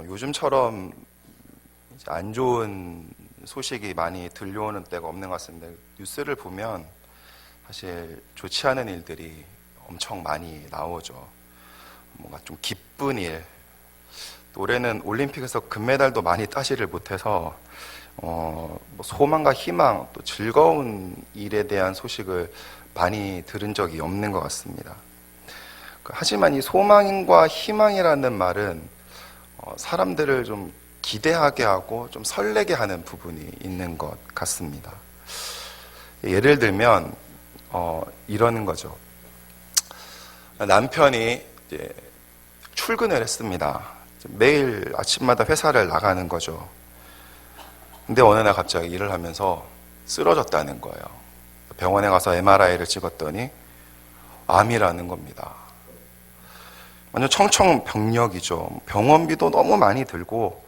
요즘처럼 이제 안 좋은 소식이 많이 들려오는 때가 없는 것 같습니다. 뉴스를 보면 사실 좋지 않은 일들이 엄청 많이 나오죠. 뭔가 좀 기쁜 일. 또 올해는 올림픽에서 금메달도 많이 따지를 못해서 뭐 소망과 희망, 또 즐거운 일에 대한 소식을 많이 들은 적이 없는 것 같습니다. 하지만 이 소망과 희망이라는 말은 사람들을 좀 기대하게 하고 좀 설레게 하는 부분이 있는 것 같습니다. 예를 들면 이러는 거죠. 남편이 이제 출근을 했습니다. 매일 아침마다 회사를 나가는 거죠. 근데 어느 날 갑자기 일을 하면서 쓰러졌다는 거예요. 병원에 가서 MRI를 찍었더니 암이라는 겁니다. 완전 청천벽력이죠. 병원비도 너무 많이 들고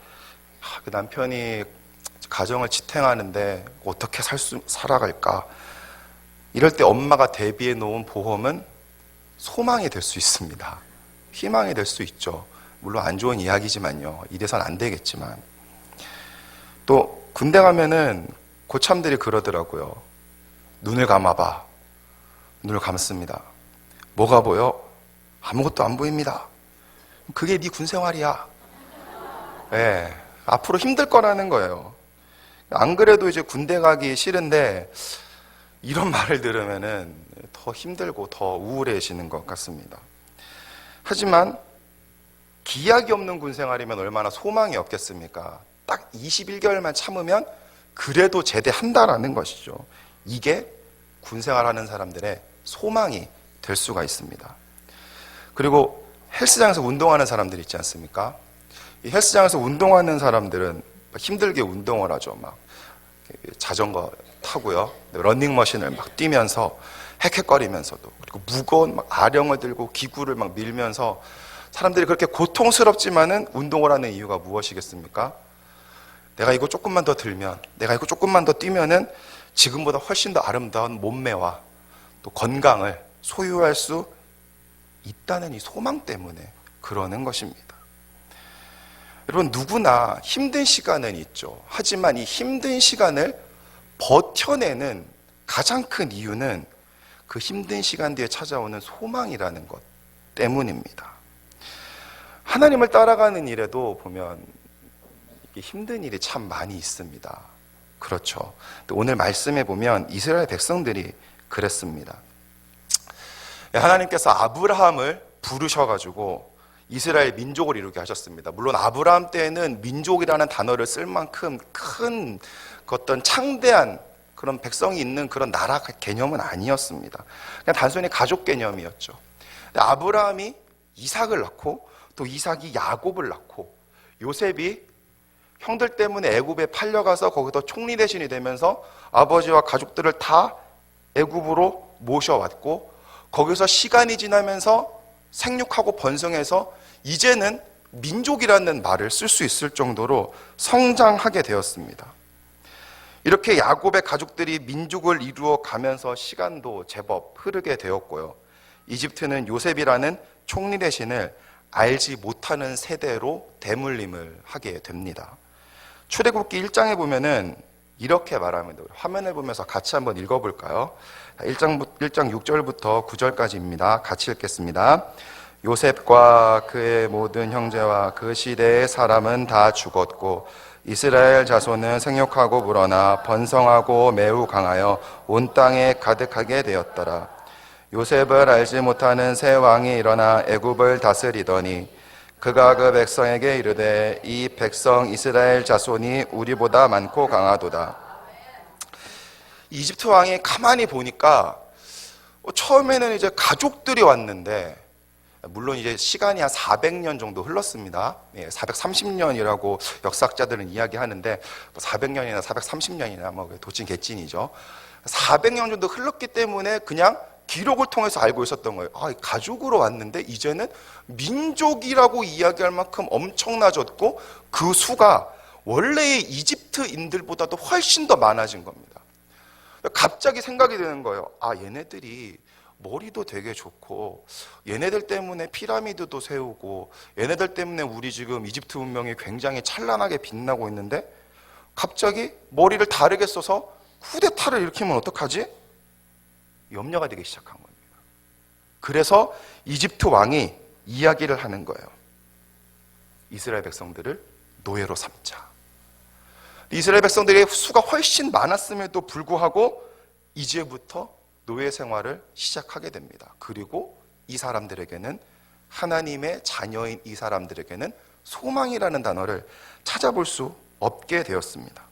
그 남편이 가정을 지탱하는데 어떻게 살아갈까? 이럴 때 엄마가 대비해 놓은 보험은 소망이 될 수 있습니다. 희망이 될 수 있죠. 물론 안 좋은 이야기지만요. 이래선 안 되겠지만. 또 군대 가면은 고참들이 그러더라고요. 눈을 감아봐. 눈을 감습니다. 뭐가 보여? 아무것도 안 보입니다. 그게 네 군생활이야. 네, 앞으로 힘들 거라는 거예요. 안 그래도 이제 군대 가기 싫은데 이런 말을 들으면은 더 힘들고 더 우울해지는 것 같습니다. 하지만 기약이 없는 군생활이면 얼마나 소망이 없겠습니까? 딱 21개월만 참으면 그래도 제대한다라는 것이죠. 이게 군생활하는 사람들의 소망이 될 수가 있습니다. 그리고 헬스장에서 운동하는 사람들 있지 않습니까? 이 헬스장에서 운동하는 사람들은 힘들게 운동을 하죠. 막 자전거 타고요, 러닝머신을 막 뛰면서 헥헥거리면서도, 그리고 무거운 막 아령을 들고 기구를 막 밀면서 사람들이 그렇게 고통스럽지만은 운동을 하는 이유가 무엇이겠습니까? 내가 이거 조금만 더 들면, 내가 이거 조금만 더 뛰면은 지금보다 훨씬 더 아름다운 몸매와 또 건강을 소유할 수 있다는 이 소망 때문에 그러는 것입니다. 여러분, 누구나 힘든 시간은 있죠. 하지만 이 힘든 시간을 버텨내는 가장 큰 이유는 그 힘든 시간 뒤에 찾아오는 소망이라는 것 때문입니다. 하나님을 따라가는 일에도 보면 힘든 일이 참 많이 있습니다. 그렇죠. 오늘 말씀에 보면 이스라엘 백성들이 그랬습니다. 하나님께서 아브라함을 부르셔가지고 이스라엘 민족을 이루게 하셨습니다. 물론 아브라함 때에는 민족이라는 단어를 쓸 만큼 큰 어떤 창대한 그런 백성이 있는 그런 나라 개념은 아니었습니다. 그냥 단순히 가족 개념이었죠. 근데 아브라함이 이삭을 낳고 또 이삭이 야곱을 낳고 요셉이 형들 때문에 애굽에 팔려가서 거기서 총리 대신이 되면서 아버지와 가족들을 다 애굽으로 모셔왔고 거기서 시간이 지나면서 생육하고 번성해서 이제는 민족이라는 말을 쓸 수 있을 정도로 성장하게 되었습니다. 이렇게 야곱의 가족들이 민족을 이루어 가면서 시간도 제법 흐르게 되었고요. 이집트는 요셉이라는 총리 대신을 알지 못하는 세대로 대물림을 하게 됩니다. 출애굽기 1장에 보면은 이렇게 말합니다. 화면을 보면서 같이 한번 읽어볼까요? 1장 6절부터 9절까지입니다. 같이 읽겠습니다. 요셉과 그의 모든 형제와 그 시대의 사람은 다 죽었고 이스라엘 자손은 생육하고 불어나 번성하고 매우 강하여 온 땅에 가득하게 되었더라. 요셉을 알지 못하는 새 왕이 일어나 애굽을 다스리더니 그가 그 백성에게 이르되 이 백성 이스라엘 자손이 우리보다 많고 강하도다. 이집트 왕이 가만히 보니까 처음에는 이제 가족들이 왔는데, 물론 이제 시간이 한 400년 정도 흘렀습니다. 430년이라고 역사학자들은 이야기하는데 400년이나 430년이나 뭐 도찐 개찐이죠. 400년 정도 흘렀기 때문에 그냥 기록을 통해서 알고 있었던 거예요. 가족으로 왔는데 이제는 민족이라고 이야기할 만큼 엄청나졌고 그 수가 원래의 이집트인들보다도 훨씬 더 많아진 겁니다. 갑자기 생각이 드는 거예요. 얘네들이 머리도 되게 좋고 얘네들 때문에 피라미드도 세우고 얘네들 때문에 우리 지금 이집트 문명이 굉장히 찬란하게 빛나고 있는데 갑자기 머리를 다르게 써서 쿠데타를 일으키면 어떡하지? 염려가 되기 시작한 겁니다. 그래서 이집트 왕이 이야기를 하는 거예요. 이스라엘 백성들을 노예로 삼자. 이스라엘 백성들의 수가 훨씬 많았음에도 불구하고 이제부터 노예 생활을 시작하게 됩니다. 그리고 이 사람들에게는, 하나님의 자녀인 이 사람들에게는 소망이라는 단어를 찾아볼 수 없게 되었습니다.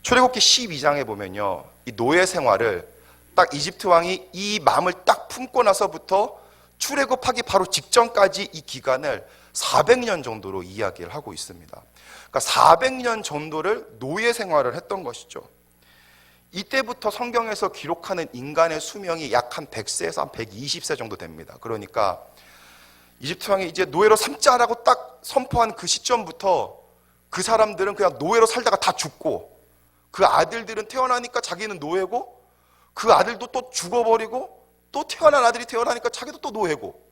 출애굽기 12장에 보면요, 이 노예 생활을 딱 이집트 왕이 이 마음을 딱 품고 나서부터 출애굽하기 바로 직전까지 이 기간을 400년 정도로 이야기를 하고 있습니다. 그러니까 400년 정도를 노예 생활을 했던 것이죠. 이때부터 성경에서 기록하는 인간의 수명이 약 한 100세에서 한 120세 정도 됩니다. 그러니까 이집트 왕이 이제 노예로 삼자라고 딱 선포한 그 시점부터 그 사람들은 그냥 노예로 살다가 다 죽고, 그 아들들은 태어나니까 자기는 노예고, 그 아들도 또 죽어버리고, 또 태어난 아들이 태어나니까 자기도 또 노예고,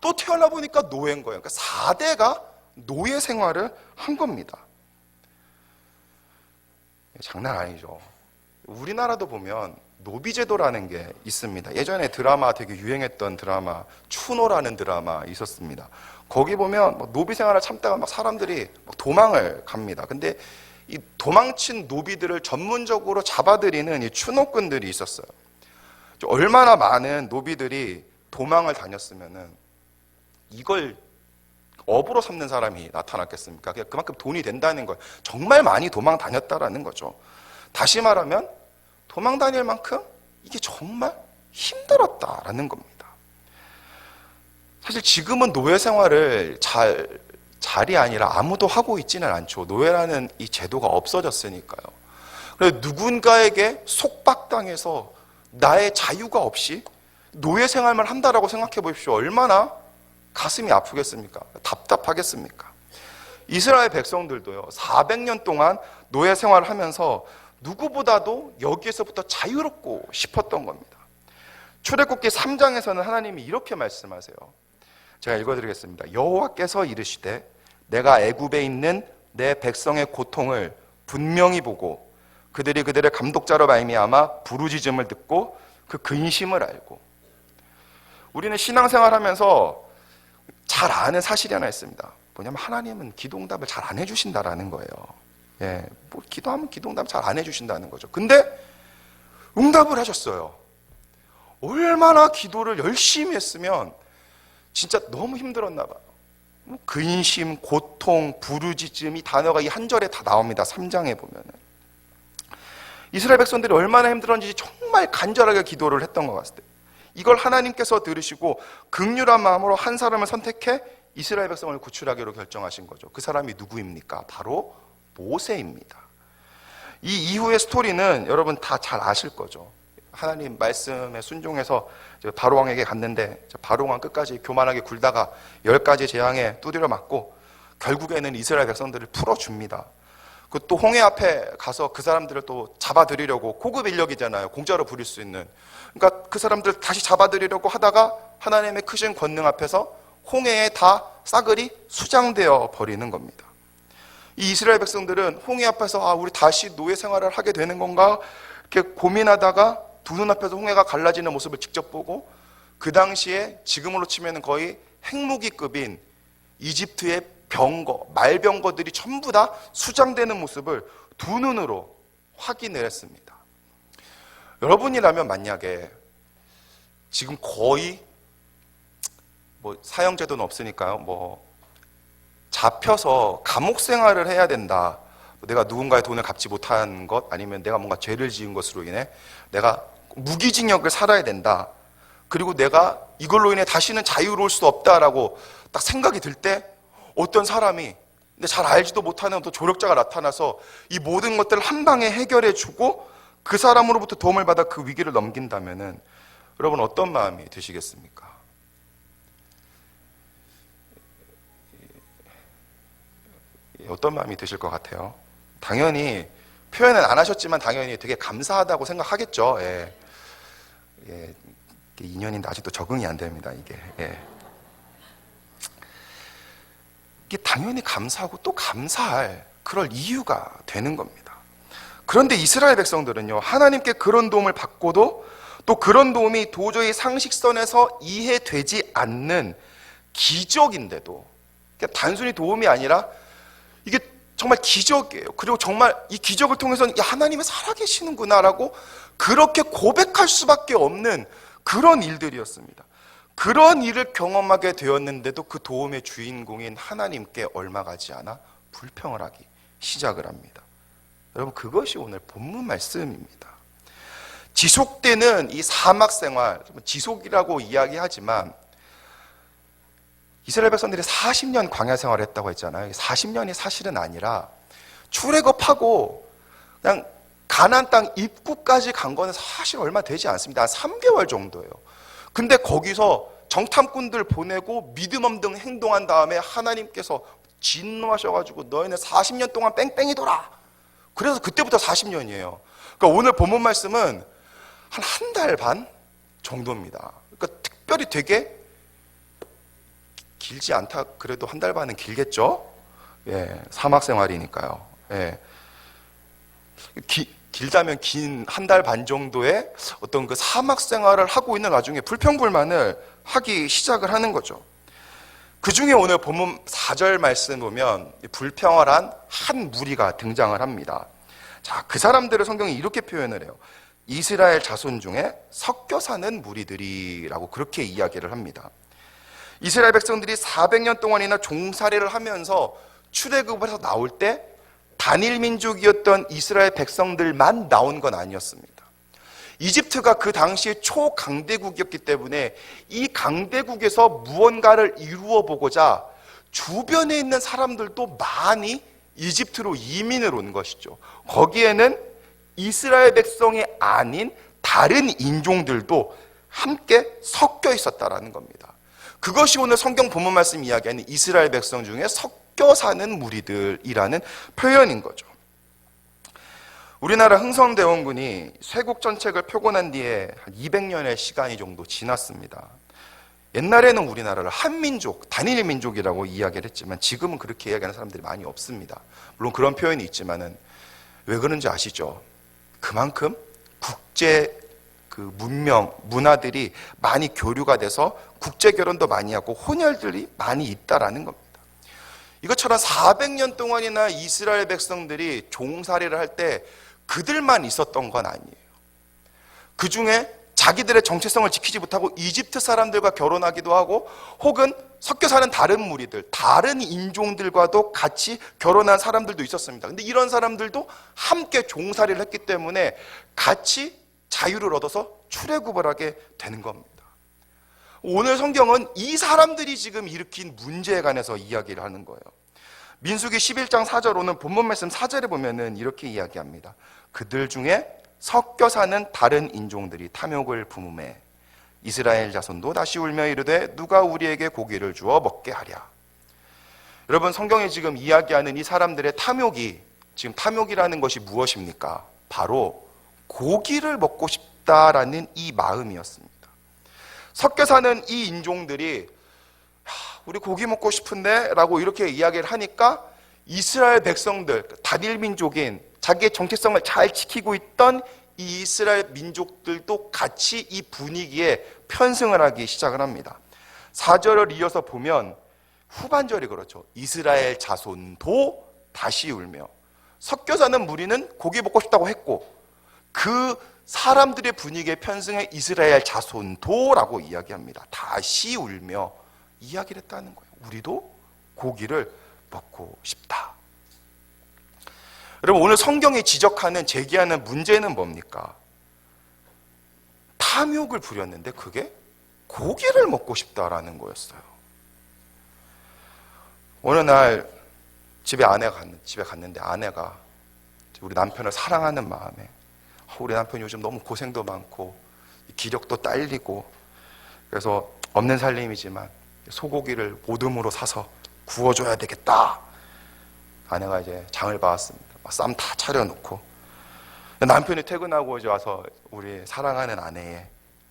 또 태어나 보니까 노예인 거예요. 그러니까 4대가 노예 생활을 한 겁니다. 장난 아니죠. 우리나라도 보면 노비제도라는 게 있습니다. 예전에 드라마 되게 유행했던 드라마 추노라는 드라마 있었습니다. 거기 보면 노비 생활을 참다가 막 사람들이 막 도망을 갑니다. 근데 이 도망친 노비들을 전문적으로 잡아들이는 이 추노꾼들이 있었어요. 얼마나 많은 노비들이 도망을 다녔으면은 이걸 업으로 삼는 사람이 나타났겠습니까? 그만큼 돈이 된다는 거예요. 정말 많이 도망 다녔다라는 거죠. 다시 말하면 도망 다닐 만큼 이게 정말 힘들었다라는 겁니다. 사실 지금은 노예 생활을 잘이 아니라 아무도 하고 있지는 않죠. 노예라는 이 제도가 없어졌으니까요. 그래서 누군가에게 속박당해서 나의 자유가 없이 노예 생활만 한다라고 생각해 보십시오. 얼마나 가슴이 아프겠습니까? 답답하겠습니까? 이스라엘 백성들도요, 400년 동안 노예 생활을 하면서 누구보다도 여기에서부터 자유롭고 싶었던 겁니다. 출애굽기 3장에서는 하나님이 이렇게 말씀하세요. 제가 읽어드리겠습니다. 여호와께서 이르시되 내가 애굽에 있는 내 백성의 고통을 분명히 보고 그들이 그들의 감독자로 말미암아 부르짖음을 듣고 그 근심을 알고. 우리는 신앙생활하면서 잘 아는 사실이 하나 있습니다. 뭐냐면 하나님은 기도응답을 잘 안 해주신다라는 거예요. 예, 뭐 기도하면 기도응답 잘 안 해주신다는 거죠. 근데 응답을 하셨어요. 얼마나 기도를 열심히 했으면 진짜 너무 힘들었나 봐요. 근심, 고통, 부르짖음, 이 단어가 이 한 절에 다 나옵니다. 3장에 보면은. 이스라엘 백성들이 얼마나 힘들었는지 정말 간절하게 기도를 했던 것 같아요. 이걸 하나님께서 들으시고 긍휼한 마음으로 한 사람을 선택해 이스라엘 백성을 구출하기로 결정하신 거죠. 그 사람이 누구입니까? 바로 모세입니다. 이 이후의 스토리는 여러분 다 잘 아실 거죠. 하나님 말씀에 순종해서 바로왕에게 갔는데 바로왕 끝까지 교만하게 굴다가 10가지 재앙에 두드려 맞고 결국에는 이스라엘 백성들을 풀어줍니다. 그 또 홍해 앞에 가서 그 사람들을 또 잡아들이려고, 고급 인력이잖아요. 공짜로 부릴 수 있는. 그러니까 그 사람들 다시 잡아들이려고 하다가 하나님의 크신 권능 앞에서 홍해에 다 싸그리 수장되어 버리는 겁니다. 이 이스라엘 백성들은 홍해 앞에서 우리 다시 노예 생활을 하게 되는 건가 이렇게 고민하다가 두 눈앞에서 홍해가 갈라지는 모습을 직접 보고, 그 당시에 지금으로 치면 거의 핵무기급인 이집트의 병거, 말병거들이 전부 다 수장되는 모습을 두 눈으로 확인을 했습니다. 여러분이라면 만약에 지금 거의 사형제도는 없으니까요. 잡혀서 감옥 생활을 해야 된다. 내가 누군가의 돈을 갚지 못한 것, 아니면 내가 뭔가 죄를 지은 것으로 인해 내가 무기징역을 살아야 된다. 그리고 내가 이걸로 인해 다시는 자유로울 수 없다라고 딱 생각이 들 때 어떤 사람이, 근데 잘 알지도 못하는 어떤 조력자가 나타나서 이 모든 것들을 한 방에 해결해 주고 그 사람으로부터 도움을 받아 그 위기를 넘긴다면은 여러분 어떤 마음이 드시겠습니까? 어떤 마음이 드실 것 같아요? 당연히 표현은 안 하셨지만 당연히 되게 감사하다고 생각하겠죠. 예. 이게 2년인데 아직도 적응이 안 됩니다, 이게. 예. 이게 당연히 감사하고 또 감사할 그럴 이유가 되는 겁니다. 그런데 이스라엘 백성들은요, 하나님께 그런 도움을 받고도 또 그런 도움이 도저히 상식선에서 이해되지 않는 기적인데도, 그러니까 단순히 도움이 아니라 이게 정말 기적이에요. 그리고 정말 이 기적을 통해서는 하나님이 살아계시는구나라고 그렇게 고백할 수밖에 없는 그런 일들이었습니다. 그런 일을 경험하게 되었는데도 그 도움의 주인공인 하나님께 얼마 가지 않아 불평을 하기 시작을 합니다. 여러분, 그것이 오늘 본문 말씀입니다. 지속되는 이 사막 생활, 지속이라고 이야기하지만 이스라엘 백성들이 40년 광야 생활을 했다고 했잖아요. 40년이 사실은 아니라 출애굽하고 그냥 가나안 땅 입구까지 간 거는 사실 얼마 되지 않습니다. 한 3개월 정도예요. 근데 거기서 정탐꾼들 보내고 믿음 없는 행동한 다음에 하나님께서 진노하셔가지고 너희는 40년 동안 뺑뺑이더라. 그래서 그때부터 40년이에요. 그러니까 오늘 본문 말씀은 한 달 반 정도입니다. 그러니까 특별히 되게 길지 않다. 그래도 한 달 반은 길겠죠? 예, 사막 생활이니까요. 예. 길다면 긴 한 달 반 정도의 어떤 그 사막 생활을 하고 있는 와중에 불평불만을 하기 시작을 하는 거죠. 그 중에 오늘 본문 4절 말씀 보면 불평을 한 한 무리가 등장을 합니다. 자, 그 사람들을 성경이 이렇게 표현을 해요. 이스라엘 자손 중에 섞여 사는 무리들이라고 그렇게 이야기를 합니다. 이스라엘 백성들이 400년 동안이나 종살이를 하면서 출애굽에서 나올 때 단일 민족이었던 이스라엘 백성들만 나온 건 아니었습니다. 이집트가 그 당시에 초강대국이었기 때문에 이 강대국에서 무언가를 이루어 보고자 주변에 있는 사람들도 많이 이집트로 이민을 온 것이죠. 거기에는 이스라엘 백성이 아닌 다른 인종들도 함께 섞여 있었다라는 겁니다. 그것이 오늘 성경 본문 말씀 이야기하는 이스라엘 백성 중에 섞여 사는 무리들이라는 표현인 거죠. 우리나라 흥선대원군이 쇄국전책을 표본한 뒤에 한 200년의 시간이 정도 지났습니다. 옛날에는 우리나라를 한민족, 단일 민족이라고 이야기를 했지만 지금은 그렇게 이야기하는 사람들이 많이 없습니다. 물론 그런 표현이 있지만은 왜 그런지 아시죠? 그만큼 국제 그 문명, 문화들이 많이 교류가 돼서 국제 결혼도 많이 하고 혼혈들이 많이 있다라는 겁니다. 이것처럼 400년 동안이나 이스라엘 백성들이 종살이를 할 때 그들만 있었던 건 아니에요. 그 중에 자기들의 정체성을 지키지 못하고 이집트 사람들과 결혼하기도 하고 혹은 섞여 사는 다른 무리들, 다른 인종들과도 같이 결혼한 사람들도 있었습니다. 근데 이런 사람들도 함께 종살이를 했기 때문에 같이 자유를 얻어서 출애굽을 하게 되는 겁니다. 오늘 성경은 이 사람들이 지금 일으킨 문제에 관해서 이야기를 하는 거예요. 민수기 11장 4절 오늘 본문 말씀 4절에 보면은 이렇게 이야기합니다. 그들 중에 섞여 사는 다른 인종들이 탐욕을 품음에 이스라엘 자손도 다시 울며 이르되 누가 우리에게 고기를 주어 먹게 하랴. 여러분, 성경이 지금 이야기하는 이 사람들의 탐욕이, 지금 탐욕이라는 것이 무엇입니까? 바로 고기를 먹고 싶다라는 이 마음이었습니다. 섞여 사는 이 인종들이 우리 고기 먹고 싶은데 라고 이렇게 이야기를 하니까 이스라엘 백성들, 단일 민족인 자기의 정체성을 잘 지키고 있던 이 이스라엘 민족들도 같이 이 분위기에 편승을 하기 시작을 합니다. 4절을 이어서 보면 후반절이 그렇죠. 이스라엘 자손도 다시 울며, 섞여 사는 무리는 고기 먹고 싶다고 했고 그 사람들의 분위기에 편승해 이스라엘 자손도라고 이야기합니다. 다시 울며 이야기를 했다는 거예요. 우리도 고기를 먹고 싶다. 여러분, 오늘 성경이 지적하는, 제기하는 문제는 뭡니까? 탐욕을 부렸는데 그게 고기를 먹고 싶다라는 거였어요. 어느 날 집에 갔는데 아내가 우리 남편을 사랑하는 마음에 우리 남편이 요즘 너무 고생도 많고 기력도 딸리고 그래서 없는 살림이지만 소고기를 모듬으로 사서 구워줘야 되겠다. 아내가 이제 장을 봐왔습니다. 쌈 다 차려놓고 남편이 퇴근하고 이제 와서 우리 사랑하는 아내의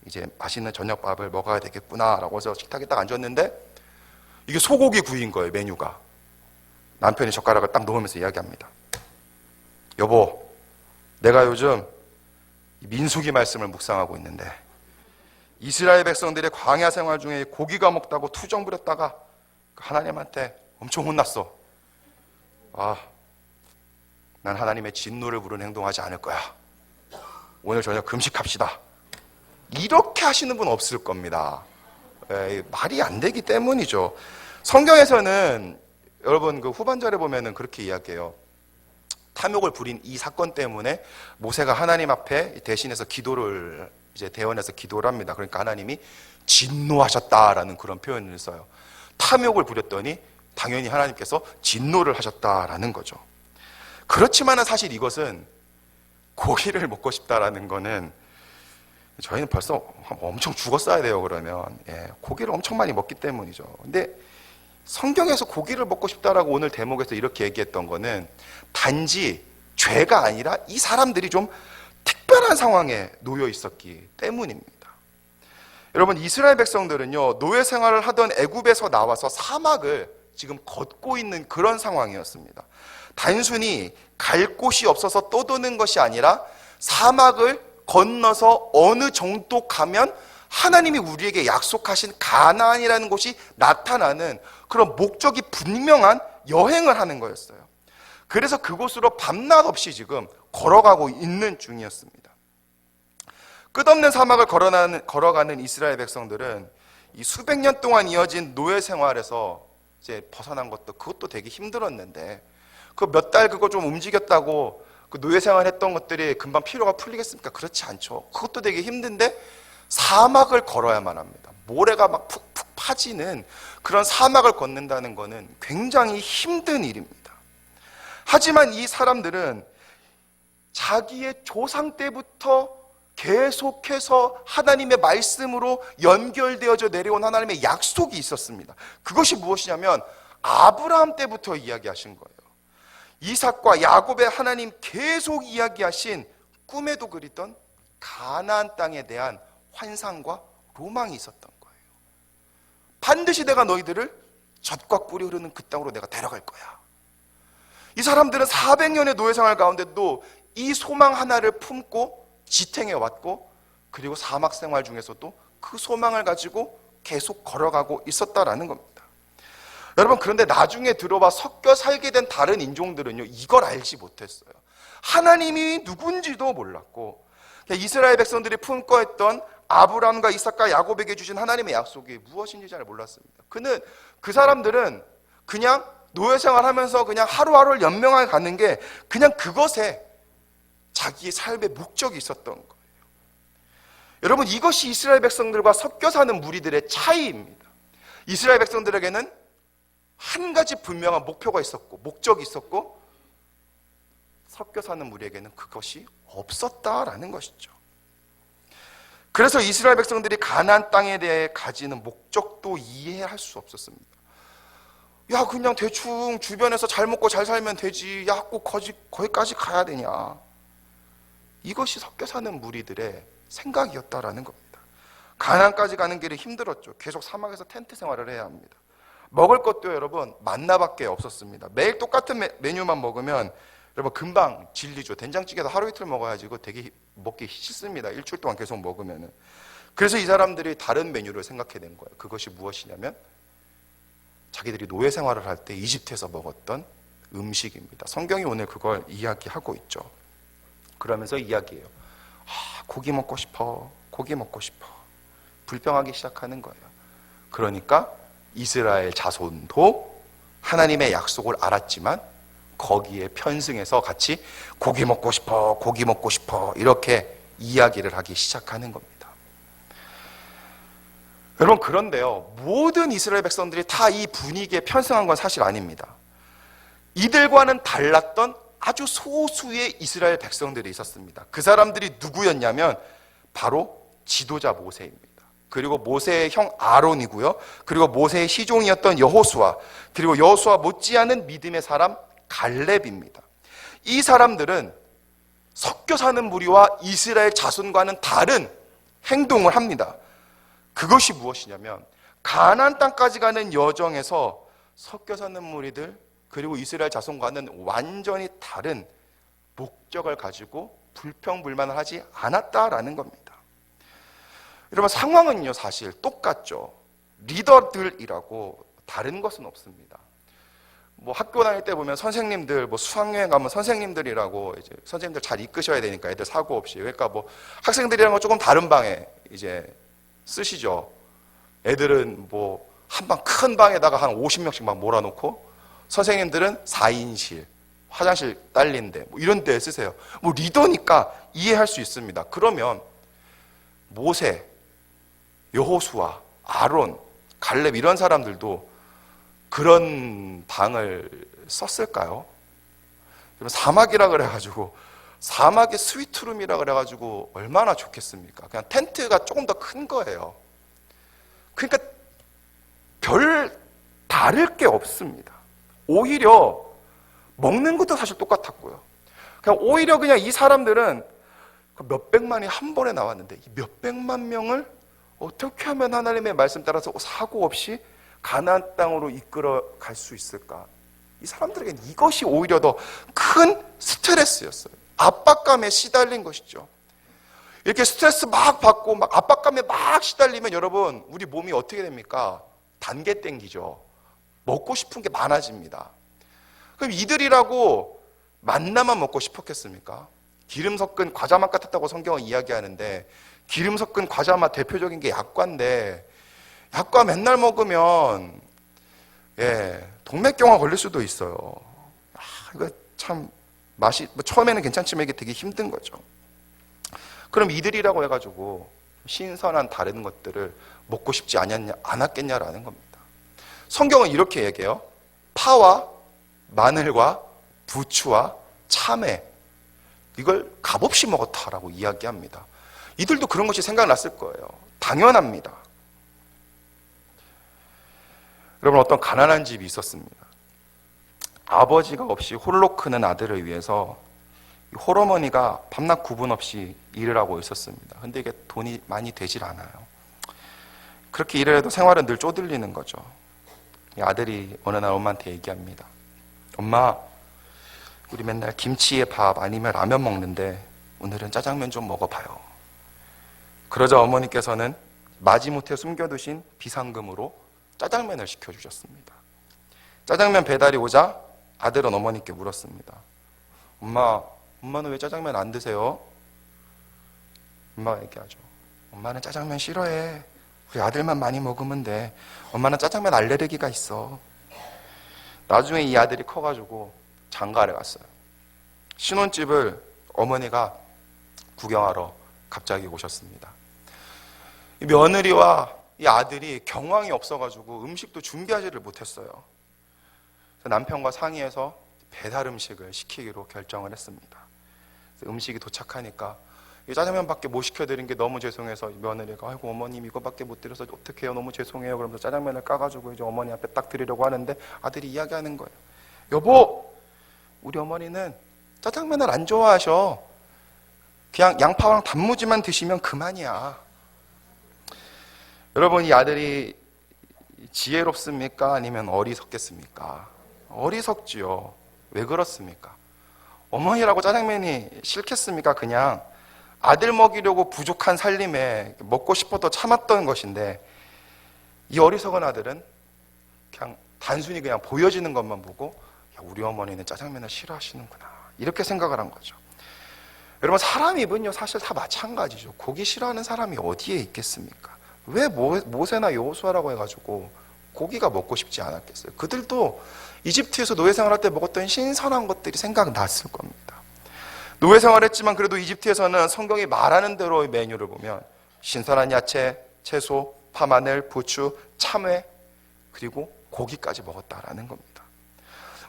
이제 맛있는 저녁밥을 먹어야 되겠구나라고 해서 식탁에 딱 앉았는데 이게 소고기 구이인 거예요, 메뉴가. 남편이 젓가락을 딱 놓으면서 이야기합니다. 여보, 내가 요즘 민수기 말씀을 묵상하고 있는데 이스라엘 백성들의 광야 생활 중에 고기가 먹다고 투정 부렸다가 하나님한테 엄청 혼났어. 난 하나님의 진노를 부르는 행동하지 않을 거야. 오늘 저녁 금식합시다. 이렇게 하시는 분 없을 겁니다. 말이 안 되기 때문이죠. 성경에서는 여러분 그 후반절에 보면은 그렇게 이야기해요. 탐욕을 부린 이 사건 때문에 모세가 하나님 앞에 대신해서 기도를 이제 대원해서 기도를 합니다. 그러니까 하나님이 진노하셨다라는 그런 표현을 써요. 탐욕을 부렸더니 당연히 하나님께서 진노를 하셨다라는 거죠. 그렇지만은 사실 이것은 고기를 먹고 싶다라는 거는 저희는 벌써 엄청 죽었어야 돼요. 그러면 고기를 엄청 많이 먹기 때문이죠. 근데 성경에서 고기를 먹고 싶다라고 오늘 대목에서 이렇게 얘기했던 거는 단지 죄가 아니라 이 사람들이 좀 특별한 상황에 놓여 있었기 때문입니다. 여러분, 이스라엘 백성들은요, 노예 생활을 하던 애굽에서 나와서 사막을 지금 걷고 있는 그런 상황이었습니다. 단순히 갈 곳이 없어서 떠도는 것이 아니라 사막을 건너서 어느 정도 가면 하나님이 우리에게 약속하신 가나안이라는 곳이 나타나는 그런 목적이 분명한 여행을 하는 거였어요. 그래서 그곳으로 밤낮 없이 지금 걸어가고 있는 중이었습니다. 끝없는 사막을 걸어가는 이스라엘 백성들은 이 수백 년 동안 이어진 노예 생활에서 이제 벗어난 것도 그것도 되게 힘들었는데 그 몇 달 그거 좀 움직였다고 그 노예 생활했던 것들이 금방 피로가 풀리겠습니까? 그렇지 않죠. 그것도 되게 힘든데 사막을 걸어야만 합니다. 모래가 막 푹푹 파지는 그런 사막을 걷는다는 것은 굉장히 힘든 일입니다. 하지만 이 사람들은 자기의 조상 때부터 계속해서 하나님의 말씀으로 연결되어져 내려온 하나님의 약속이 있었습니다. 그것이 무엇이냐면 아브라함 때부터 이야기하신 거예요. 이삭과 야곱의 하나님 계속 이야기하신 꿈에도 그리던 가나안 땅에 대한 환상과 로망이 있었던 거예요. 반드시 내가 너희들을 젖과 꿀이 흐르는 그 땅으로 내가 데려갈 거야. 이 사람들은 400년의 노예생활 가운데도 이 소망 하나를 품고 지탱해 왔고, 그리고 사막 생활 중에서도 그 소망을 가지고 계속 걸어가고 있었다라는 겁니다. 여러분, 그런데 나중에 들어와 섞여 살게 된 다른 인종들은요, 이걸 알지 못했어요. 하나님이 누군지도 몰랐고, 이스라엘 백성들이 품고 했던 아브라함과 이삭과 야곱에게 주신 하나님의 약속이 무엇인지 잘 몰랐습니다. 그 사람들은 그냥 노예생활 하면서 그냥 하루하루를 연명하게 가는 게 그냥 그것에 자기의 삶의 목적이 있었던 거예요. 여러분, 이것이 이스라엘 백성들과 섞여 사는 무리들의 차이입니다. 이스라엘 백성들에게는 한 가지 분명한 목표가 있었고 목적이 있었고, 섞여 사는 무리에게는 그것이 없었다라는 것이죠. 그래서 이스라엘 백성들이 가나안 땅에 대해 가지는 목적도 이해할 수 없었습니다. 야, 그냥 대충 주변에서 잘 먹고 잘 살면 되지, 야, 꼭 거기까지 가야 되냐. 이것이 섞여 사는 무리들의 생각이었다라는 겁니다. 가나안까지 가는 길이 힘들었죠. 계속 사막에서 텐트 생활을 해야 합니다. 먹을 것도 여러분 만나밖에 없었습니다. 매일 똑같은 메뉴만 먹으면 여러분 금방 질리죠. 된장찌개도 하루 이틀 먹어야지 이거 되게 먹기 싫습니다. 일주일 동안 계속 먹으면은. 그래서 이 사람들이 다른 메뉴를 생각해낸 거예요. 그것이 무엇이냐면 자기들이 노예 생활을 할 때 이집트에서 먹었던 음식입니다. 성경이 오늘 그걸 이야기하고 있죠. 그러면서 이야기해요. 고기 먹고 싶어, 고기 먹고 싶어. 불평하기 시작하는 거예요. 그러니까 이스라엘 자손도 하나님의 약속을 알았지만 거기에 편승해서 같이 고기 먹고 싶어, 고기 먹고 싶어 이렇게 이야기를 하기 시작하는 겁니다. 여러분, 그런데요, 모든 이스라엘 백성들이 다 이 분위기에 편승한 건 사실 아닙니다. 이들과는 달랐던 아주 소수의 이스라엘 백성들이 있었습니다. 그 사람들이 누구였냐면 바로 지도자 모세입니다. 그리고 모세의 형 아론이고요. 그리고 모세의 시종이었던 여호수아, 그리고 여호수아 못지않은 믿음의 사람 갈렙입니다. 이 사람들은 섞여 사는 무리와 이스라엘 자손과는 다른 행동을 합니다. 그것이 무엇이냐면 가나안 땅까지 가는 여정에서 섞여 사는 무리들 그리고 이스라엘 자손과는 완전히 다른 목적을 가지고 불평불만을 하지 않았다라는 겁니다. 여러분, 상황은요 사실 똑같죠. 리더들이라고 다른 것은 없습니다. 뭐 학교 다닐 때 보면 선생님들, 뭐 수학여행 가면 선생님들이라고 이제 선생님들 잘 이끄셔야 되니까 애들 사고 없이. 그러니까 뭐 학생들이랑 건 조금 다른 방에 이제 쓰시죠. 애들은 뭐 한 방 큰 방에다가 한 50명씩 막 몰아놓고 선생님들은 4인실, 화장실 딸린데 뭐 이런 데 쓰세요. 뭐 리더니까 이해할 수 있습니다. 그러면 모세, 여호수아, 아론, 갈렙 이런 사람들도 그런 방을 썼을까요? 사막이라 그래가지고 사막의 스위트룸이라 그래가지고 얼마나 좋겠습니까? 그냥 텐트가 조금 더 큰 거예요. 그러니까 별 다를 게 없습니다. 오히려 먹는 것도 사실 똑같았고요. 그냥 오히려 그냥 이 사람들은 몇백만이 한 번에 나왔는데 이 몇백만 명을 어떻게 하면 하나님의 말씀 따라서 사고 없이 가나안 땅으로 이끌어 갈 수 있을까? 이 사람들에게는 이것이 오히려 더 큰 스트레스였어요. 압박감에 시달린 것이죠. 이렇게 스트레스 막 받고 막 압박감에 막 시달리면 여러분 우리 몸이 어떻게 됩니까? 단계 땡기죠. 먹고 싶은 게 많아집니다. 그럼 이들이라고 만나만 먹고 싶었겠습니까? 기름 섞은 과자맛 같았다고 성경은 이야기하는데 기름 섞은 과자맛 대표적인 게 약과인데 약과 맨날 먹으면 동맥경화 걸릴 수도 있어요. 이거 참 맛이 처음에는 괜찮지만 이게 되게 힘든 거죠. 그럼 이들이라고 해가지고 신선한 다른 것들을 먹고 싶지 않았겠냐라는 겁니다. 성경은 이렇게 얘기해요. 파와 마늘과 부추와 참외 이걸 값없이 먹었다라고 이야기합니다. 이들도 그런 것이 생각났을 거예요. 당연합니다. 여러분, 어떤 가난한 집이 있었습니다. 아버지가 없이 홀로 크는 아들을 위해서 홀어머니가 밤낮 구분 없이 일을 하고 있었습니다. 근데 이게 돈이 많이 되질 않아요. 그렇게 일을 해도 생활은 늘 쪼들리는 거죠. 이 아들이 어느 날 엄마한테 얘기합니다. 엄마, 우리 맨날 김치에 밥 아니면 라면 먹는데 오늘은 짜장면 좀 먹어봐요. 그러자 어머니께서는 마지못해 숨겨두신 비상금으로 짜장면을 시켜주셨습니다. 짜장면 배달이 오자 아들은 어머니께 물었습니다. 엄마는 왜 짜장면 안 드세요? 엄마가 얘기하죠. 엄마는 짜장면 싫어해. 우리 아들만 많이 먹으면 돼. 엄마는 짜장면 알레르기가 있어. 나중에 이 아들이 커가지고 장가를 갔어요. 신혼집을 어머니가 구경하러 갑자기 오셨습니다. 이 며느리와 이 아들이 경황이 없어가지고 음식도 준비하지를 못했어요. 남편과 상의해서 배달 음식을 시키기로 결정을 했습니다. 음식이 도착하니까 이 짜장면밖에 못 시켜드린 게 너무 죄송해서 며느리가 아이고 어머님 이거밖에 못 드려서 어떡해요 너무 죄송해요 그러면서 짜장면을 까가지고 이제 어머니 앞에 딱 드리려고 하는데 아들이 이야기하는 거예요. 여보, 우리 어머니는 짜장면을 안 좋아하셔. 그냥 양파랑 단무지만 드시면 그만이야. 여러분, 이 아들이 지혜롭습니까? 아니면 어리석겠습니까? 어리석지요. 왜 그렇습니까? 어머니라고 짜장면이 싫겠습니까? 그냥 아들 먹이려고 부족한 살림에 먹고 싶어도 참았던 것인데 이 어리석은 아들은 그냥 단순히 그냥 보여지는 것만 보고 야, 우리 어머니는 짜장면을 싫어하시는구나 이렇게 생각을 한 거죠. 여러분, 사람 입은요 사실 다 마찬가지죠. 고기 싫어하는 사람이 어디에 있겠습니까? 왜 모세나 여호수아라고 해가지고 고기가 먹고 싶지 않았겠어요? 그들도 이집트에서 노예 생활할 때 먹었던 신선한 것들이 생각났을 겁니다. 노예 생활했지만 그래도 이집트에서는 성경이 말하는 대로의 메뉴를 보면 신선한 야채, 채소, 파, 마늘, 부추, 참외 그리고 고기까지 먹었다라는 겁니다.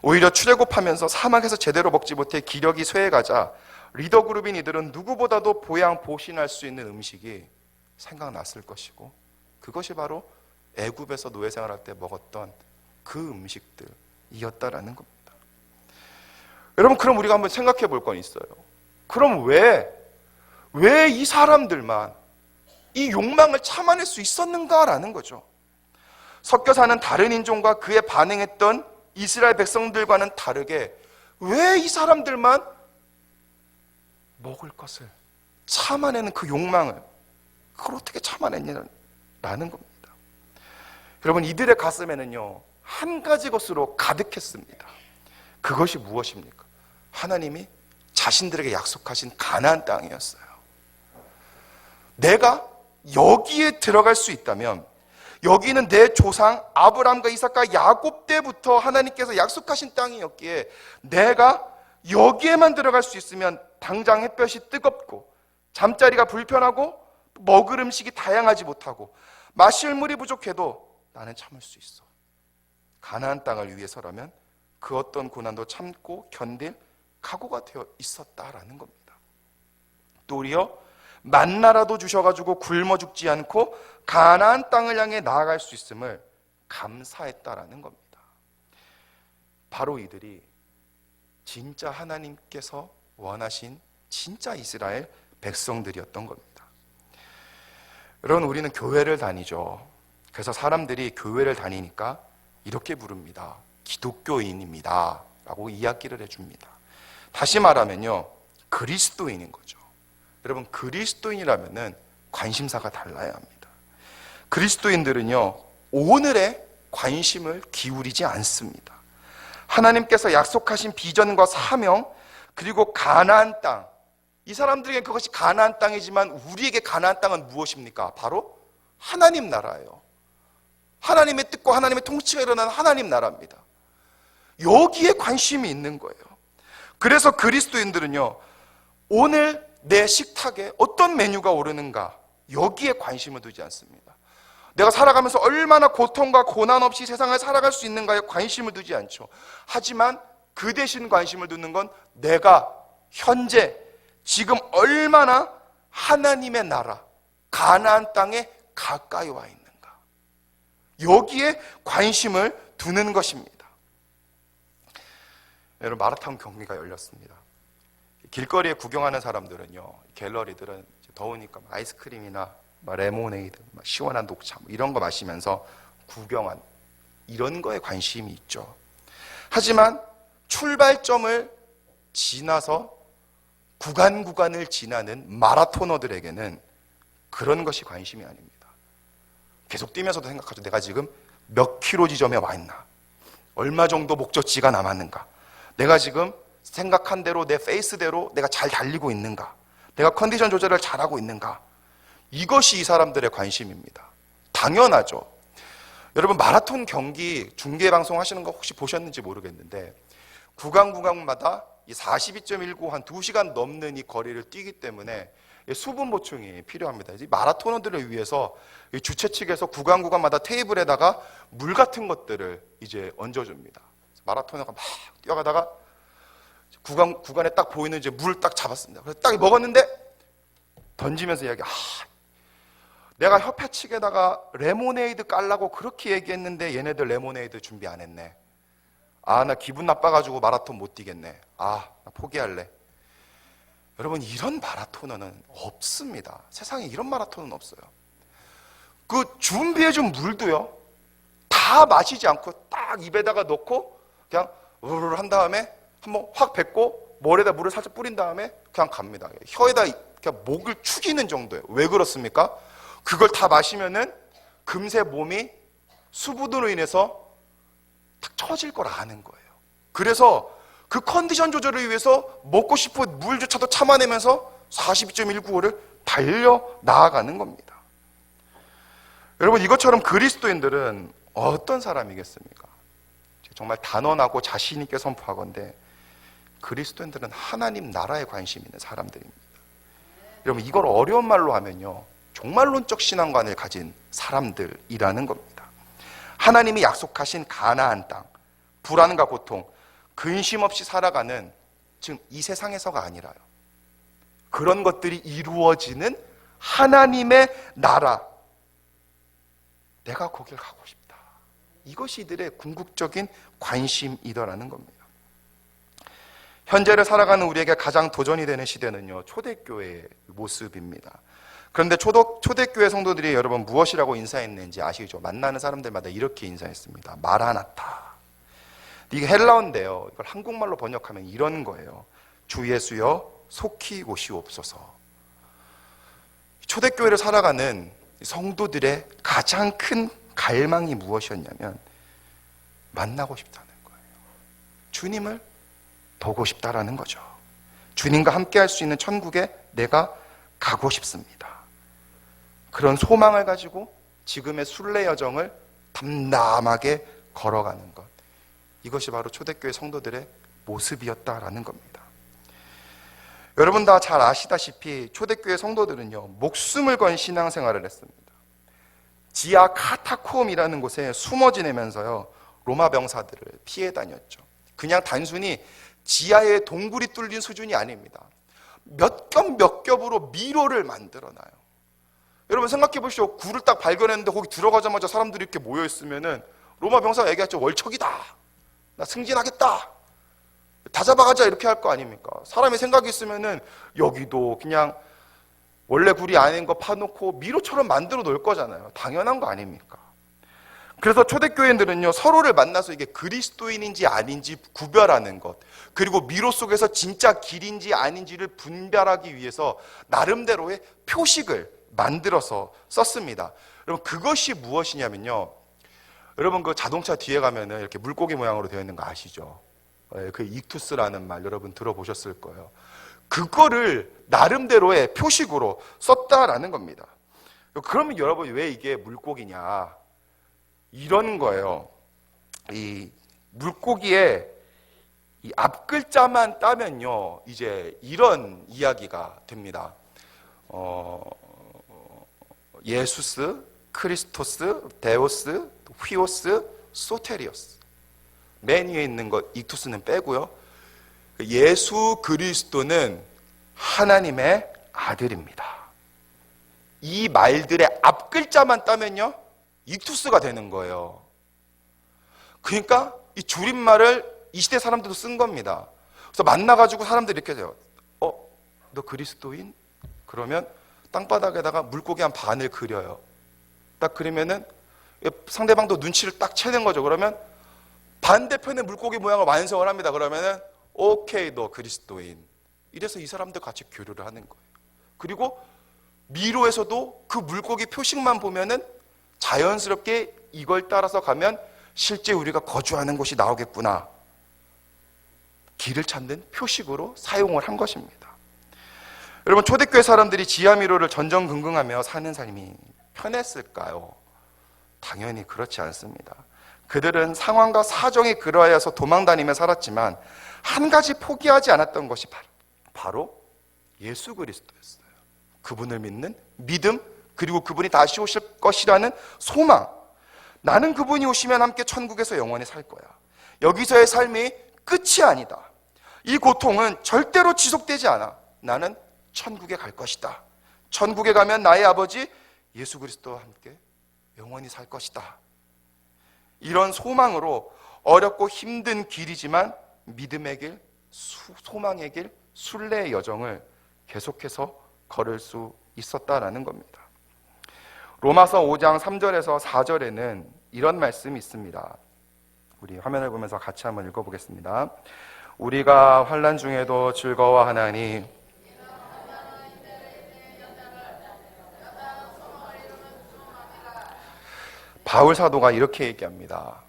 오히려 출애굽하면서 사막에서 제대로 먹지 못해 기력이 쇠해가자 리더 그룹인 이들은 누구보다도 보양보신할 수 있는 음식이 생각났을 것이고 그것이 바로 애굽에서 노예 생활할 때 먹었던 그 음식들이었다라는 겁니다. 여러분, 그럼 우리가 한번 생각해 볼 건 있어요. 그럼 왜 이 사람들만 이 욕망을 참아낼 수 있었는가라는 거죠. 섞여 사는 다른 인종과 그에 반응했던 이스라엘 백성들과는 다르게 왜 이 사람들만 먹을 것을 참아내는 그 욕망을 그걸 어떻게 참아냈냐라는 겁니다. 여러분, 이들의 가슴에는요 한 가지 것으로 가득했습니다. 그것이 무엇입니까? 하나님이 자신들에게 약속하신 가나안 땅이었어요. 내가 여기에 들어갈 수 있다면, 여기는 내 조상 아브라함과 이삭과 야곱 때부터 하나님께서 약속하신 땅이었기에 내가 여기에만 들어갈 수 있으면 당장 햇볕이 뜨겁고 잠자리가 불편하고 먹을 음식이 다양하지 못하고 마실 물이 부족해도 나는 참을 수 있어. 가나안 땅을 위해서라면 그 어떤 고난도 참고 견딜 각오가 되어 있었다라는 겁니다. 또 오히려 만나라도 주셔가지고 굶어 죽지 않고 가나안 땅을 향해 나아갈 수 있음을 감사했다라는 겁니다. 바로 이들이 진짜 하나님께서 원하신 진짜 이스라엘 백성들이었던 겁니다. 여러분, 우리는 교회를 다니죠. 그래서 사람들이 교회를 다니니까 이렇게 부릅니다. 기독교인입니다 라고 이야기를 해줍니다. 다시 말하면요, 그리스도인인 거죠. 여러분, 그리스도인이라면은 관심사가 달라야 합니다. 그리스도인들은요 오늘에 관심을 기울이지 않습니다. 하나님께서 약속하신 비전과 사명, 그리고 가나안 땅, 이 사람들에게 그것이 가나안 땅이지만 우리에게 가나안 땅은 무엇입니까? 바로 하나님 나라예요. 하나님의 뜻과 하나님의 통치가 일어나는 하나님 나라입니다. 여기에 관심이 있는 거예요. 그래서 그리스도인들은요 오늘 내 식탁에 어떤 메뉴가 오르는가, 여기에 관심을 두지 않습니다. 내가 살아가면서 얼마나 고통과 고난 없이 세상을 살아갈 수 있는가에 관심을 두지 않죠. 하지만 그 대신 관심을 두는 건 내가 현재 지금 얼마나 하나님의 나라 가나안 땅에 가까이 와 있는가, 여기에 관심을 두는 것입니다. 여러분, 마라톤 경기가 열렸습니다. 길거리에 구경하는 사람들은요, 갤러리들은 더우니까 아이스크림이나 레모네이드, 시원한 녹차 이런 거 마시면서 구경한, 이런 거에 관심이 있죠. 하지만 출발점을 지나서 구간을 지나는 마라토너들에게는 그런 것이 관심이 아닙니다. 계속 뛰면서도 생각하죠. 내가 지금 몇 킬로 지점에 와 있나, 얼마 정도 목적지가 남았는가, 내가 지금 생각한 대로 내 페이스대로 내가 잘 달리고 있는가, 내가 컨디션 조절을 잘하고 있는가, 이것이 이 사람들의 관심입니다. 당연하죠. 여러분, 마라톤 경기 중계방송 하시는 거 혹시 보셨는지 모르겠는데 구간마다 42.19 한 2시간 넘는 이 거리를 뛰기 때문에 수분 보충이 필요합니다. 마라토너들을 위해서 주최 측에서 구간마다 테이블에다가 물 같은 것들을 이제 얹어줍니다. 마라토너가 막 뛰어가다가 구간에 딱 보이는 이제 물 딱 잡았습니다. 그래서 딱 먹었는데 던지면서 이야기, 내가 협회 측에다가 레모네이드 깔라고 그렇게 얘기했는데 얘네들 레모네이드 준비 안 했네. 나 기분 나빠가지고 마라톤 못 뛰겠네. 나 포기할래. 여러분, 이런 마라토너는 없습니다. 세상에 이런 마라토너는 없어요. 그 준비해준 물도요 다 마시지 않고 딱 입에다가 넣고 그냥 으르르 한 다음에 한번 확 뱉고 머리에다 물을 살짝 뿌린 다음에 그냥 갑니다. 혀에다 그냥 목을 축이는 정도예요. 왜 그렇습니까? 그걸 다 마시면은 금세 몸이 수분으로 인해서 탁 처질 걸 아는 거예요. 그래서 그 컨디션 조절을 위해서 먹고 싶은 물조차도 참아내면서 42.195를 달려 나아가는 겁니다. 여러분, 이것처럼 그리스도인들은 어떤 사람이겠습니까? 정말 단언하고 자신 있게 선포하건대 그리스도인들은 하나님 나라에 관심 있는 사람들입니다. 여러분, 이걸 어려운 말로 하면요 종말론적 신앙관을 가진 사람들이라는 겁니다. 하나님이 약속하신 가나안 땅, 불안과 고통, 근심 없이 살아가는, 지금 이 세상에서가 아니라요, 그런 것들이 이루어지는 하나님의 나라, 내가 거길 가고 싶다. 이것이 이들의 궁극적인 관심이더라는 겁니다. 현재를 살아가는 우리에게 가장 도전이 되는 시대는요 초대교회의 모습입니다. 그런데 초대교회 성도들이 여러분 무엇이라고 인사했는지 아시죠? 만나는 사람들마다 이렇게 인사했습니다. 마라나타. 이게 헬라어인데요. 이걸 한국말로 번역하면 이런 거예요. 주 예수여 속히 오시옵소서. 초대교회를 살아가는 성도들의 가장 큰 갈망이 무엇이었냐면 만나고 싶다는 거예요. 주님을 보고 싶다라는 거죠. 주님과 함께 할 수 있는 천국에 내가 가고 싶습니다. 그런 소망을 가지고 지금의 순례 여정을 담담하게 걸어가는 것. 이것이 바로 초대교회 성도들의 모습이었다라는 겁니다. 여러분 다 잘 아시다시피 초대교회 성도들은요, 목숨을 건 신앙생활을 했습니다. 지하 카타콤이라는 곳에 숨어 지내면서요, 로마 병사들을 피해 다녔죠. 그냥 단순히 지하에 동굴이 뚫린 수준이 아닙니다. 몇 겹으로 미로를 만들어놔요. 여러분 생각해 보시오. 굴을 딱 발견했는데 거기 들어가자마자 사람들이 이렇게 모여 있으면은 로마 병사가 얘기했죠. 월척이다. 나 승진하겠다. 다 잡아가자 이렇게 할 거 아닙니까? 사람이 생각이 있으면은 여기도 그냥 원래 굴이 아닌 거 파놓고 미로처럼 만들어 놓을 거잖아요. 당연한 거 아닙니까? 그래서 초대교회들은요, 서로를 만나서 이게 그리스도인인지 아닌지 구별하는 것, 그리고 미로 속에서 진짜 길인지 아닌지를 분별하기 위해서 나름대로의 표식을 만들어서 썼습니다. 여러분, 그것이 무엇이냐면요, 여러분 그 자동차 뒤에 가면은 이렇게 물고기 모양으로 되어 있는 거 아시죠? 그 익투스라는 말 여러분 들어보셨을 거예요. 그거를 나름대로의 표식으로 썼다라는 겁니다. 그러면 여러분 왜 이게 물고기냐? 이런 거예요. 이 물고기의 이 앞글자만 따면요, 이제 이런 이야기가 됩니다. 예수스, 크리스토스, 데오스, 휘오스, 소테리오스. 맨 위에 있는 것 익투스는 빼고요. 예수 그리스도는 하나님의 아들입니다. 이 말들의 앞글자만 따면요, 익투스가 되는 거예요. 그러니까 이 줄임말을 이 시대 사람들도 쓴 겁니다. 그래서 만나가지고 사람들이 이렇게 해요. 너 그리스도인? 그러면 땅바닥에다가 물고기 한 반을 그려요. 딱 그리면은 상대방도 눈치를 딱 채는 거죠. 그러면 반대편의 물고기 모양을 완성을 합니다. 그러면은 오케이, 너 그리스도인. 이래서 이 사람들 같이 교류를 하는 거예요. 그리고 미로에서도 그 물고기 표식만 보면은 자연스럽게 이걸 따라서 가면 실제 우리가 거주하는 곳이 나오겠구나. 길을 찾는 표식으로 사용을 한 것입니다. 여러분, 초대교회 사람들이 지하미로를 전전긍긍하며 사는 삶이 편했을까요? 당연히 그렇지 않습니다. 그들은 상황과 사정이 그러하여서 도망다니며 살았지만 한 가지 포기하지 않았던 것이 바로 예수 그리스도였어요. 그분을 믿는 믿음, 그리고 그분이 다시 오실 것이라는 소망. 나는 그분이 오시면 함께 천국에서 영원히 살 거야. 여기서의 삶이 끝이 아니다. 이 고통은 절대로 지속되지 않아. 나는 천국에 갈 것이다. 천국에 가면 나의 아버지 예수 그리스도와 함께 영원히 살 것이다. 이런 소망으로 어렵고 힘든 길이지만 믿음의 길, 소망의 길, 순례의 여정을 계속해서 걸을 수 있었다라는 겁니다. 로마서 5장 3절에서 4절에는 이런 말씀이 있습니다. 우리 화면을 보면서 같이 한번 읽어보겠습니다. 우리가 환난 중에도 즐거워하나니 바울 사도가 이렇게 얘기합니다.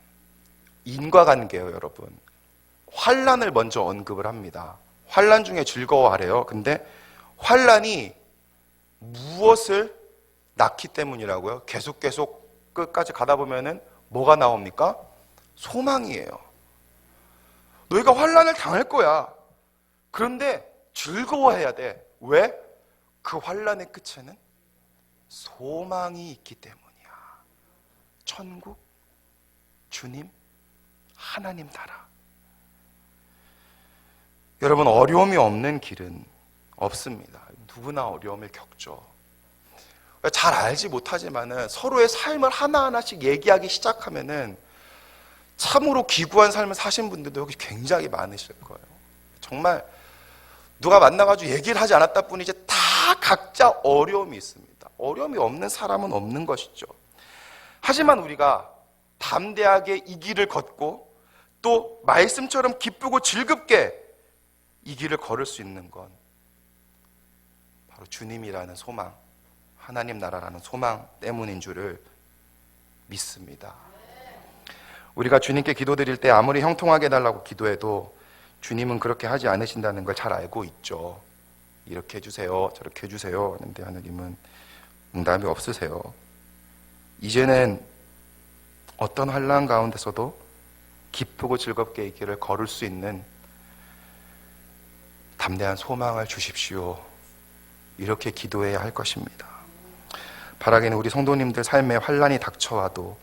인과관계예요, 여러분. 환난을 먼저 언급을 합니다. 환난 중에 즐거워하래요. 근데 환난이 무엇을 낳기 때문이라고요? 계속 끝까지 가다 보면은 뭐가 나옵니까? 소망이에요. 너희가 환난을 당할 거야. 그런데 즐거워해야 돼. 왜? 그 환난의 끝에는 소망이 있기 때문이야. 천국, 주님, 하나님 따라. 여러분, 어려움이 없는 길은 없습니다. 누구나 어려움을 겪죠. 잘 알지 못하지만은 서로의 삶을 하나하나씩 얘기하기 시작하면은 참으로 기구한 삶을 사신 분들도 여기 굉장히 많으실 거예요. 정말 누가 만나가지고 얘기를 하지 않았다 뿐이지 다 각자 어려움이 있습니다. 어려움이 없는 사람은 없는 것이죠. 하지만 우리가 담대하게 이 길을 걷고 또 말씀처럼 기쁘고 즐겁게 이 길을 걸을 수 있는 건 바로 주님이라는 소망, 하나님 나라라는 소망 때문인 줄을 믿습니다. 우리가 주님께 기도드릴 때 아무리 형통하게 해달라고 기도해도 주님은 그렇게 하지 않으신다는 걸 잘 알고 있죠. 이렇게 해주세요, 저렇게 해주세요 하는데 하나님은 응답이 없으세요. 이제는 어떤 환난 가운데서도 기쁘고 즐겁게 이 길을 걸을 수 있는 담대한 소망을 주십시오. 이렇게 기도해야 할 것입니다. 바라기는 우리 성도님들 삶에 환난이 닥쳐와도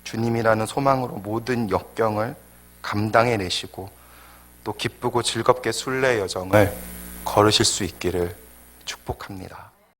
주님이라는 소망으로 모든 역경을 감당해내시고 또 기쁘고 즐겁게 순례의 여정을 걸으실 수 있기를 축복합니다.